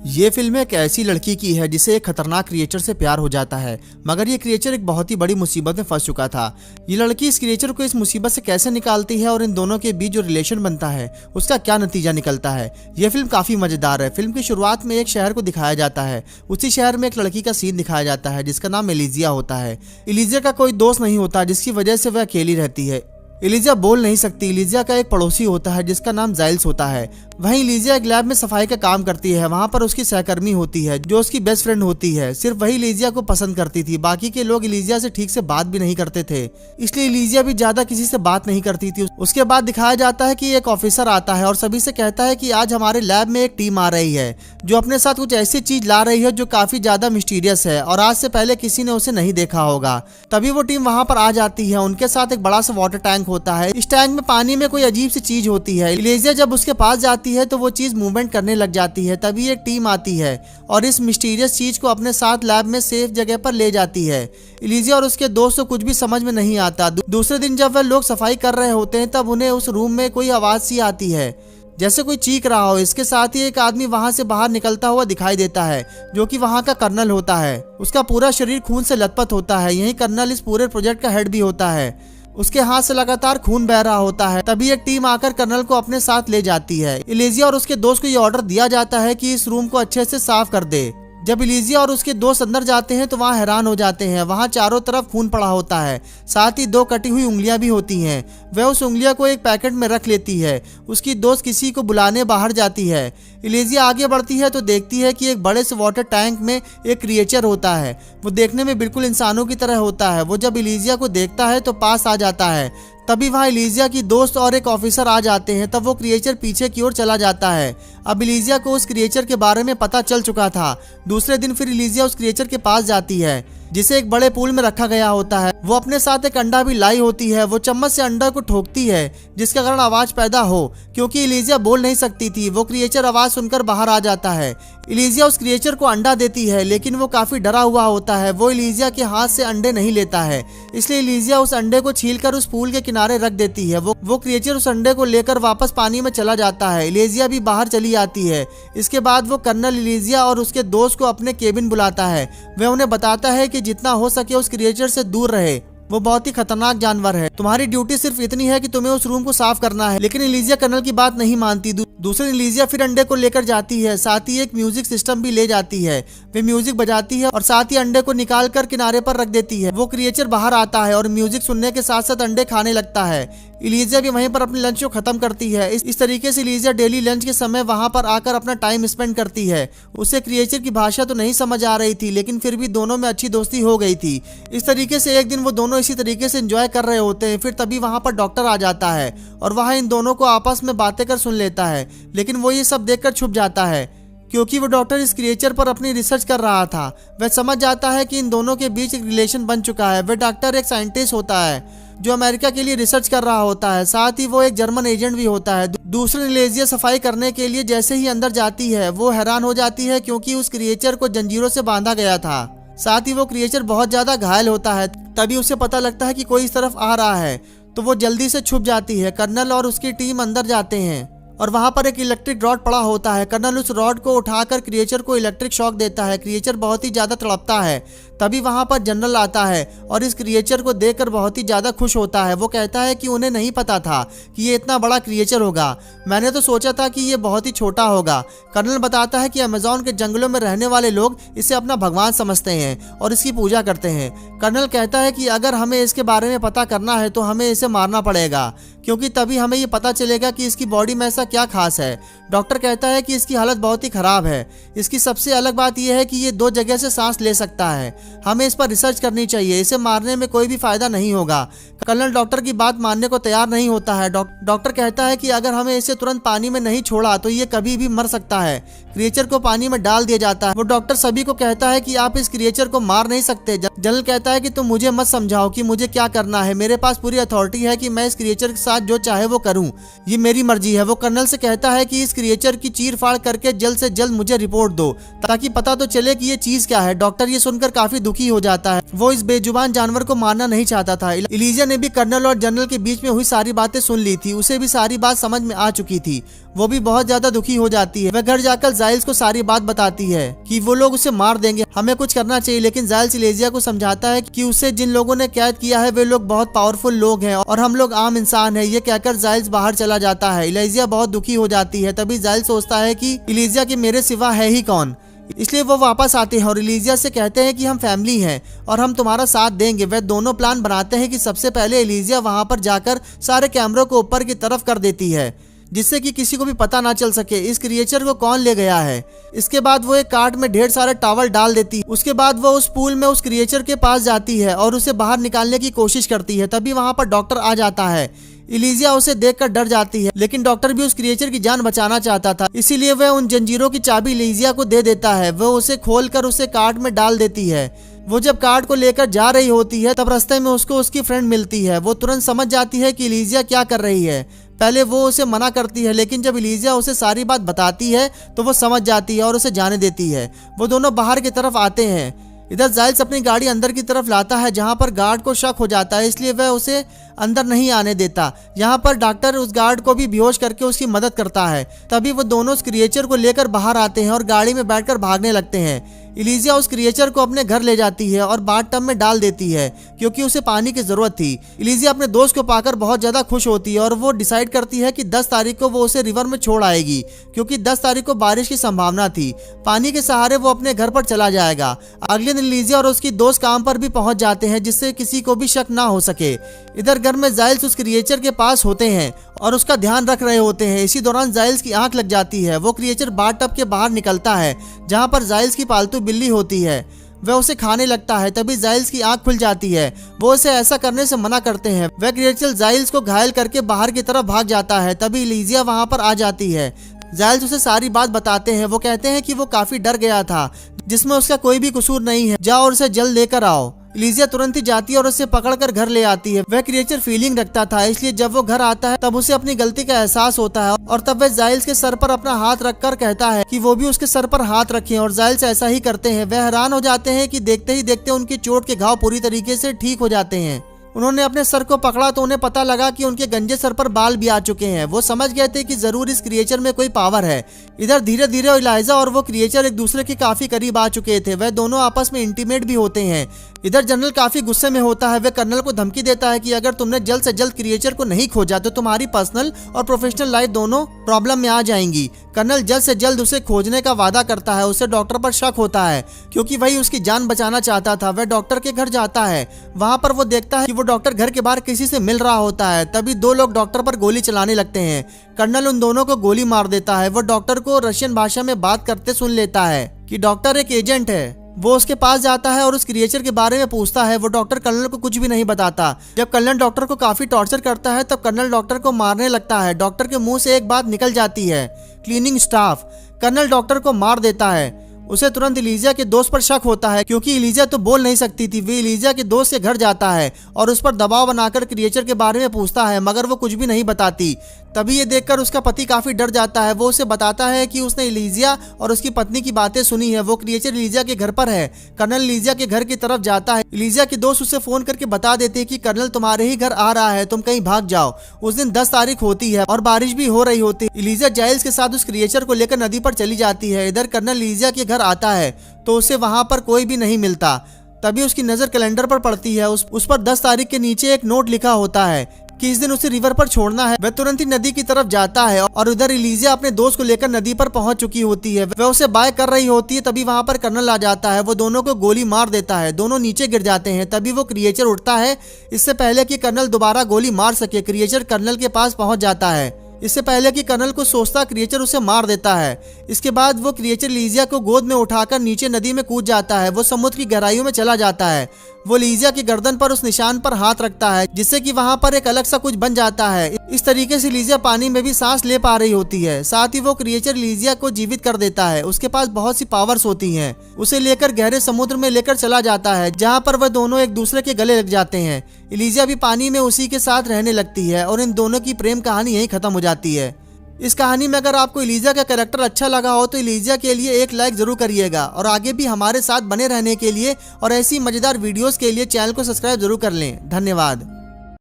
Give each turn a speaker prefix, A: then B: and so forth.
A: ये फिल्म एक ऐसी लड़की की है जिसे एक खतरनाक क्रिएचर से प्यार हो जाता है, मगर ये क्रिएचर एक बहुत ही बड़ी मुसीबत में फंस चुका था। ये लड़की इस क्रिएचर को इस मुसीबत से कैसे निकालती है और इन दोनों के बीच जो रिलेशन बनता है उसका क्या नतीजा निकलता है। ये फिल्म काफी मजेदार है। फिल्म की शुरुआत में एक शहर को दिखाया जाता है। उसी शहर में एक लड़की का सीन दिखाया जाता है जिसका नाम एलिजिया होता है। एलिजिया का कोई दोस्त नहीं होता, जिसकी वजह से वह अकेली रहती है। एलिजिया बोल नहीं सकती। एलिजिया का एक पड़ोसी होता है जिसका नाम जाइल्स होता है। वहीं एलिजिया एक लैब में सफाई का काम करती है। वहां पर उसकी सहकर्मी होती है जो उसकी बेस्ट फ्रेंड होती है। सिर्फ वही एलिजिया को पसंद करती थी, बाकी के लोग एलिजिया से ठीक से बात भी नहीं करते थे, इसलिए एलिजिया भी ज्यादा किसी से बात नहीं करती थी। उसके बाद दिखाया जाता है कि एक ऑफिसर आता है और सभी से कहता है कि आज हमारे लैब में एक टीम आ रही है जो अपने साथ कुछ ऐसी चीज ला रही है जो काफी ज्यादा मिस्टीरियस है और आज से पहले किसी ने उसे नहीं देखा होगा। तभी वो टीम वहां पर आ जाती है। उनके साथ एक बड़ा सा वाटर टैंक होता है। इस टैंक में पानी में कोई अजीब सी चीज होती है। एलिजिया जब उसके पास जाती है तो वो चीज मूवमेंट करने लग जाती है। तभी एक टीम आती है और इस मिस्टीरियस चीज को अपने साथ लैब में सेफ जगह पर ले जाती है। एलिजिया और उसके दोस्त को कुछ भी समझ में नहीं आता। दूसरे दिन जब वह लोग सफाई कर रहे होते हैं तब उन्हें उस रूम में कोई आवाज सी आती है जैसे कोई चीख रहा हो। इसके साथ ही एक आदमी वहां से बाहर निकलता हुआ दिखाई देता है जो कि वहां का कर्नल होता है। उसका पूरा शरीर खून से लथपथ होता है। यही कर्नल इस पूरे प्रोजेक्ट का हेड भी होता है। उसके हाथ से लगातार खून बह रहा होता है। तभी एक टीम आकर कर्नल को अपने साथ ले जाती है। एलिजिया और उसके दोस्त को ये ऑर्डर दिया जाता है कि इस रूम को अच्छे से साफ कर दे। जब एलिजिया और उसके दोस्त अंदर जाते हैं तो वहाँ हैरान हो जाते हैं। वहाँ चारों तरफ खून पड़ा होता है, साथ ही 2 कटी हुई उंगलियां भी होती हैं। वह उस उंगलियों को एक पैकेट में रख लेती है। उसकी दोस्त किसी को बुलाने बाहर जाती है। एलिजिया आगे बढ़ती है तो देखती है कि एक बड़े से वाटर टैंक में एक क्रिएचर होता है। वो देखने में बिल्कुल इंसानों की तरह होता है। वो जब एलिजिया को देखता है तो पास आ जाता है। तभी वहाँ एलिजिया की दोस्त और एक ऑफिसर आ जाते हैं। तब वो क्रिएचर पीछे की ओर चला जाता है। अब एलिजिया को उस क्रिएचर के बारे में पता चल चुका था। दूसरे दिन फिर एलिजिया उस क्रिएचर के पास जाती है जिसे एक बड़े पूल में रखा गया होता है। वो अपने साथ एक अंडा भी लाई होती है। वो चम्मच से अंडा को ठोकती है जिसके कारण आवाज पैदा हो। क्योंकि एलिजिया बोल नहीं सकती थी, वो क्रिएचर आवाज सुनकर बाहर आ जाता है। एलिजिया उस क्रिएचर को अंडा देती है लेकिन वो काफी डरा हुआ होता है। वो एलिजिया के हाथ से अंडे नहीं लेता है, इसलिए एलिजिया उस अंडे को छीलकर उस पूल के किनारे रख देती है। वो क्रिएचर उस अंडे को लेकर वापस पानी में चला जाता है। एलिजिया भी बाहर चली आती है। इसके बाद वो कर्नल एलिजिया और उसके दोस्त को अपने केबिन बुलाता है। वह उन्हें बताता है कि जितना हो सके उस क्रिएचर से दूर रहे। वो बहुत ही खतरनाक जानवर है। तुम्हारी ड्यूटी सिर्फ इतनी है कि तुम्हें उस रूम को साफ करना है। लेकिन एलिजिया कर्नल की बात नहीं मानती। दूसरी एलिजिया फिर अंडे को लेकर जाती है, साथ ही एक म्यूजिक सिस्टम भी ले जाती है। वे म्यूजिक बजाती है और साथ ही अंडे को निकाल कर किनारे पर रख देती है। वो क्रिएचर बाहर आता है और म्यूजिक सुनने के साथ साथ अंडे खाने लगता है। एलिजिया भी वहीं पर अपने लंच को खत्म करती है। इस तरीके से एलिजिया डेली लंच के समय वहां पर आकर अपना टाइम स्पेंड करती है। उसे क्रिएचर की भाषा तो नहीं समझ आ रही थी, लेकिन फिर भी दोनों में अच्छी दोस्ती हो गई थी। इस तरीके से एक दिन वो दोनों इसी तरीके से एंजॉय कर रहे होते हैं। फिर तभी वहां पर डॉक्टर आ जाता है और वहां इन दोनों को आपस में बातें कर सुन लेता है। लेकिन वो ये सब देखकर छुप जाता है क्योंकि वो डॉक्टर इस क्रिएचर पर अपनी रिसर्च कर रहा था। वह समझ जाता है कि इन दोनों के बीच एक रिलेशन बन चुका है। वह डॉक्टर एक साइंटिस्ट होता है जो अमेरिका के लिए रिसर्च कर रहा होता है, साथ ही वो एक जर्मन एजेंट भी होता है। दूसरी एलिजिया सफाई करने के लिए जैसे ही अंदर जाती है वो हैरान हो जाती है क्योंकि उस क्रिएचर को जंजीरों से बांधा गया था। साथ ही वो क्रिएचर बहुत ज्यादा घायल होता है। तभी उसे पता लगता है कि कोई इस तरफ आ रहा है तो वो जल्दी से छुप जाती है। कर्नल और उसकी टीम अंदर जाते हैं और वहां पर एक इलेक्ट्रिक रॉड पड़ा होता है। कर्नल उस रॉड को उठाकर क्रिएचर को इलेक्ट्रिक शॉक देता है। क्रिएचर बहुत ही ज्यादा तड़पता है। तभी वहां पर जनरल आता है और इस क्रिएचर को देखकर बहुत ही ज्यादा खुश होता है। वो कहता है कि उन्हें नहीं पता था कि ये इतना बड़ा क्रिएचर होगा। मैंने तो सोचा था कि ये बहुत ही छोटा होगा। कर्नल बताता है कि अमेज़न के जंगलों में रहने वाले लोग इसे अपना भगवान समझते हैं और इसकी पूजा करते हैं। कर्नल कहता है कि अगर हमें इसके बारे में पता करना है तो हमें इसे मारना पड़ेगा, क्योंकि तभी हमें ये पता चलेगा कि इसकी बॉडी में ऐसा क्या खास है। डॉक्टर कहता है कि इसकी हालत बहुत ही खराब है। इसकी सबसे अलग बात यह है कि ये 2 जगह से सांस ले सकता है। हमें इस पर रिसर्च करनी चाहिए। इसे मारने में कोई भी फायदा नहीं होगा। कर्नल डॉक्टर की बात मानने को तैयार नहीं होता है। डॉक्टर कहता है कि अगर हमें इसे तुरंत पानी में नहीं छोड़ा तो ये कभी भी मर सकता है। क्रिएचर को पानी में डाल दिया जाता है। वो डॉक्टर सभी को कहता है कि आप इस क्रिएचर को मार नहीं सकते। जनरल कहता है कि तुम मुझे मत समझाओ कि मुझे क्या करना है। मेरे पास पूरी अथॉरिटी है कि मैं इस क्रिएचर के साथ साथ जो चाहे वो करूं, ये मेरी मर्जी है। वो कर्नल से कहता है कि इस क्रिएचर की चीर फाड़ करके जल्द से जल्द मुझे रिपोर्ट दो ताकि पता तो चले कि ये चीज क्या है। डॉक्टर ये सुनकर काफी दुखी हो जाता है, वो इस बेजुबान जानवर को मारना नहीं चाहता था। इलीजिया ने भी कर्नल और जनरल के बीच में हुई सारी बातें सुन ली थी, उसे भी सारी बात समझ में आ चुकी थी। वो भी बहुत ज्यादा दुखी हो जाती है। वह घर जाकर जाइल्स को सारी बात बताती है कि वो लोग उसे मार देंगे, हमें कुछ करना चाहिए। लेकिन जाइल्स इलीजिया को समझाता है कि उसे जिन लोगों ने कैद किया है वे लोग बहुत पावरफुल लोग हैं और हम लोग आम इंसान हैं। ये कहकर जाइल्स बाहर चला जाता है। इलीजिया बहुत दुखी हो जाती है। तभी जाइल्स सोचता है कि इलीजिया के मेरे सिवा है ही कौन, इसलिए वो वापस आते हैं और इलीजिया से कहते हैं कि हम फैमिली हैं और हम तुम्हारा साथ देंगे। वे दोनों प्लान बनाते हैं कि सबसे पहले इलीजिया वहां पर जाकर सारे कैमरों को ऊपर की तरफ कर देती है जिससे कि किसी को भी पता ना चल सके इस क्रिएचर को कौन ले गया है। इसके बाद वो एक कार्ट में ढेर सारे टॉवल डाल देती है। उसके बाद वो उस पूल में उस क्रिएचर के पास जाती है और उसे बाहर निकालने की कोशिश करती है। तभी वहां पर डॉक्टर आ जाता है। इलीजिया उसे देखकर डर जाती है, लेकिन डॉक्टर भी उस क्रिएचर की जान बचाना चाहता था, इसीलिए वह उन जंजीरों की चाबी इलीजिया को दे देता है। वह उसे खोलकर उसे कार्ट में डाल देती है। वो जब कार्ट को लेकर जा रही होती है तब रास्ते में उसको उसकी फ्रेंड मिलती है। वो तुरंत समझ जाती है कि इलीजिया क्या कर रही है। पहले वो उसे मना करती है, लेकिन जब इलीजिया उसे सारी बात बताती है तो वो समझ जाती है और उसे जाने देती है। वो दोनों बाहर की तरफ आते हैं। इधर जाइल्स अपनी गाड़ी अंदर की तरफ लाता है जहां पर गार्ड को शक हो जाता है, इसलिए वह उसे अंदर नहीं आने देता। यहाँ पर डॉक्टर उस गार्ड को भी बेहोश करके उसकी मदद करता है। तभी वो दोनों उस क्रिएचर को लेकर बाहर आते हैं और गाड़ी में बैठकर भागने लगते हैं। इलीजिया उस क्रिएचर को अपने घर ले जाती है और बाथटब में डाल देती है क्योंकि उसे पानी की जरूरत थी। इलीजिया अपने दोस्त को पाकर बहुत ज्यादा खुश होती है और वो डिसाइड करती है कि 10 तारीख को वो उसे रिवर में छोड़ आएगी क्योंकि 10 तारीख को बारिश की संभावना थी। पानी के सहारे वो अपने घर पर चला जाएगा। अगले दिन इलीजिया और उसकी दोस्त काम पर भी पहुंच जाते हैं जिससे किसी को भी शक ना हो सके। इधर घर में जाइल्स उस क्रिएचर के पास होते हैं और उसका ध्यान रख रहे होते हैं। इसी दौरान जाइल्स की आंख लग जाती है। वो क्रिएचर बाथटब के बाहर निकलता है जहां पर जाइल्स की पालतू बिल्ली होती है। वह उसे खाने लगता है। तभी जाइल्स की आंख खुल जाती है। वो उसे ऐसा करने से मना करते हैं। वह क्रिएचर जाइल्स को घायल करके बाहर की तरफ भाग जाता है। तभी इलीजिया वहां पर आ जाती है। जाइल्स उसे सारी बात बताते हैं। वो कहते हैं कि वो काफी डर गया था जिसमें उसका कोई भी कसूर नहीं है, जाओ और उसे जल्द लेकर आओ। इलीजिया तुरंत ही जाती है और उसे पकड़कर घर ले आती है। वह क्रिएचर फीलिंग रखता था, इसलिए जब वो घर आता है तब उसे अपनी गलती का एहसास होता है और तब वह जाइल्स के सर पर अपना हाथ रखकर कहता है कि वो भी उसके सर पर हाथ रखें और जाइल्स ऐसा ही करते हैं। वह हैरान हो जाते हैं कि देखते ही देखते उनकी चोट के घाव पूरी तरीके से ठीक हो जाते हैं। उन्होंने अपने सर को पकड़ा तो उन्हें पता लगा कि उनके गंजे सर पर बाल भी आ चुके हैं। वो समझ गए थे कि जरूर इस क्रिएचर में कोई पावर है। इधर धीरे धीरे इलाइजा और वो क्रिएचर एक दूसरे के काफी करीब आ चुके थे। वह दोनों आपस में इंटीमेट भी होते हैं। इधर जनरल काफी गुस्से में होता है। वह कर्नल को धमकी देता है कि अगर तुमने जल्द से जल्द क्रिएचर को नहीं खोजा तो तुम्हारी पर्सनल और प्रोफेशनल लाइफ दोनों प्रॉब्लम में आ जाएंगी। कर्नल जल्द से जल्द उसे खोजने का वादा करता है। उसे डॉक्टर पर शक होता है क्योंकि वही उसकी जान बचाना चाहता था। वह डॉक्टर के घर जाता है। वहां पर वो देखता है कि वो डॉक्टर घर के बाहर किसी से मिल रहा होता है। तभी 2 लोग डॉक्टर पर गोली चलाने लगते हैं। कर्नल उन दोनों को गोली मार देता है। वो डॉक्टर को रशियन भाषा में बात करते सुन लेता है कि डॉक्टर एक एजेंट है। वो उसके पास जाता है और उस क्रिएचर के बारे में पूछता है। वो डॉक्टर कर्नल को कुछ भी नहीं बताता। जब कर्नल डॉक्टर को काफी टॉर्चर करता है तब कर्नल डॉक्टर को मारने लगता है। डॉक्टर के मुंह से एक बात निकल जाती है, क्लीनिंग स्टाफ। कर्नल डॉक्टर को मार देता है। उसे तुरंत इलीजिया के दोस्त पर शक होता है क्योंकि इलीजिया तो बोल नहीं सकती थी। वे इलीजिया के दोस्त के घर जाता है और उस पर दबाव बनाकर क्रिएचर के बारे में पूछता है, मगर वो कुछ भी नहीं बताती। तभी ये देखकर उसका पति काफी डर जाता है। वो उसे बताता है कि उसने इलीजिया और उसकी पत्नी की बातें सुनी है। वो क्रिएचर इलीजिया के घर पर है। कर्नल इलीजिया के घर की तरफ जाता है। इलीजिया के दोस्त उसे फोन करके बता देते हैं कि कर्नल तुम्हारे ही घर आ रहा है, तुम कहीं भाग जाओ। उस दिन 10 तारीख होती है और बारिश भी हो रही होती है। इलीजिया जाइल्स के साथ उस क्रिएचर को लेकर नदी पर चली जाती है। इधर कर्नल इलीजिया के घर आता है तो उसे वहां पर कोई भी नहीं मिलता। तभी उसकी नजर कैलेंडर पर पड़ती है। उस पर 10 तारीख के नीचे एक नोट लिखा होता है कि इस दिन उसे रिवर पर छोड़ना है। वह तुरंत ही नदी की तरफ जाता है और उधर इलीजिया अपने दोस्त को लेकर नदी पर पहुंच चुकी होती है। वह उसे बाय कर रही होती है। तभी वहां पर कर्नल आ जाता है। वो दोनों को गोली मार देता है। दोनों नीचे गिर जाते हैं। तभी वो क्रिएचर उठता है। इससे पहले कि कर्नल दोबारा गोली मार सके क्रिएचर कर्नल के पास पहुंच जाता है। इससे पहले कि कर्नल को सोचता क्रिएचर उसे मार देता है। इसके बाद वो क्रिएचर इलीजिया को गोद में उठाकर नीचे नदी में कूद जाता है। वो समुद्र की गहराइयों में चला जाता है। वो लीजिया की गर्दन पर उस निशान पर हाथ रखता है, जिससे कि वहाँ पर एक अलग सा कुछ बन जाता है। इस तरीके से लीजिया पानी में भी सांस ले पा रही होती है। साथ ही वो क्रिएचर लीजिया को जीवित कर देता है। उसके पास बहुत सी पावर्स होती हैं। उसे लेकर गहरे समुद्र में लेकर चला जाता है, जहाँ पर वह दोनों एक दूसरे के गले लग जाते हैं। इलीजिया भी पानी में उसी के साथ रहने लगती है और इन दोनों की प्रेम कहानी यहीं खत्म हो जाती है। इस कहानी में अगर आपको इलीजिया का कैरेक्टर अच्छा लगा हो तो इलीजिया के लिए एक लाइक जरूर करिएगा और आगे भी हमारे साथ बने रहने के लिए और ऐसी मजेदार वीडियोस के लिए चैनल को सब्सक्राइब जरूर कर लें। धन्यवाद।